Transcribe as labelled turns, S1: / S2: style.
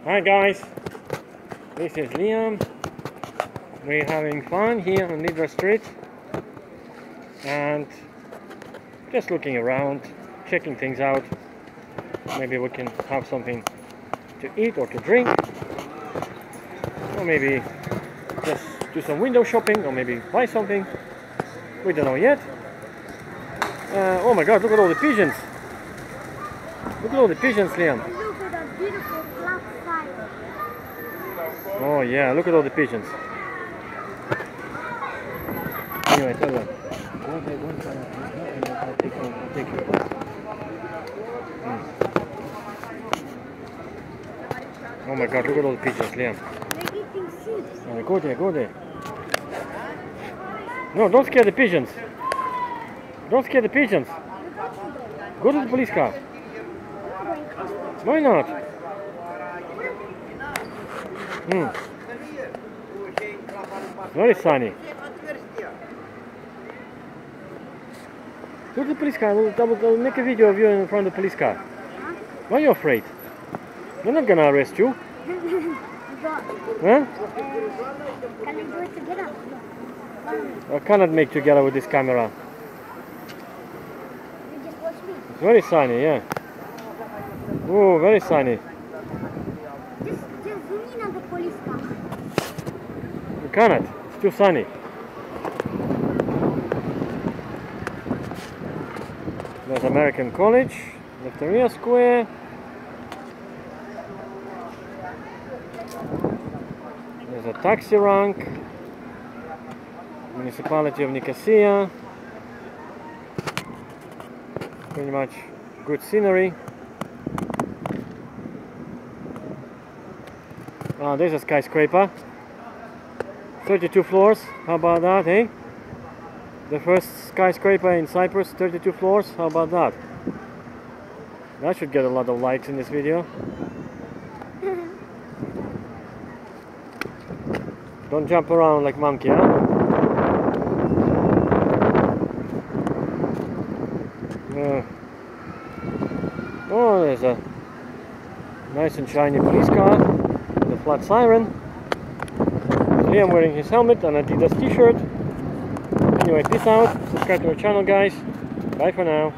S1: Hi guys, this is Liam. We're having fun here on Nidra Street and just looking around, checking things out. Maybe we can have something to eat or to drink, or maybe just do some window shopping, or maybe buy something. We don't know yet. Oh my god, look at all the pigeons! Look at all the pigeons, Liam.
S2: Look at that beautiful black fire.
S1: Oh yeah, look at all the pigeons. Anyway, tell them. I'll take you. Oh my god, look at all the pigeons, Liam.
S2: They're eating seeds.
S1: Oh, go there, go there. No, don't scare the pigeons. Don't scare the pigeons. Go to the police car. Why not? It's very sunny. Go to the police car. We'll make a video of you in front of the police car. Why are you afraid? They're not gonna arrest you. Huh?
S2: Can we do it together?
S1: I cannot make together with this camera.
S2: You just watch me.
S1: It's very sunny, yeah. Oh, very sunny.
S2: Just zoom in on the police car.
S1: You cannot. It's too sunny. There's American College, Victoria Square. There's a taxi rank. Municipality of Nicosia. Pretty much good scenery. There's a skyscraper. 32 floors. How about that, eh? The first skyscraper in Cyprus, 32 floors. How about that? That should get a lot of likes in this video. Don't jump around like monkey, huh? Oh, there's a nice and shiny police car with a flat siren. Liam wearing his helmet and Adidas t-shirt. Anyway, peace out. Subscribe to our channel, guys. Bye for now.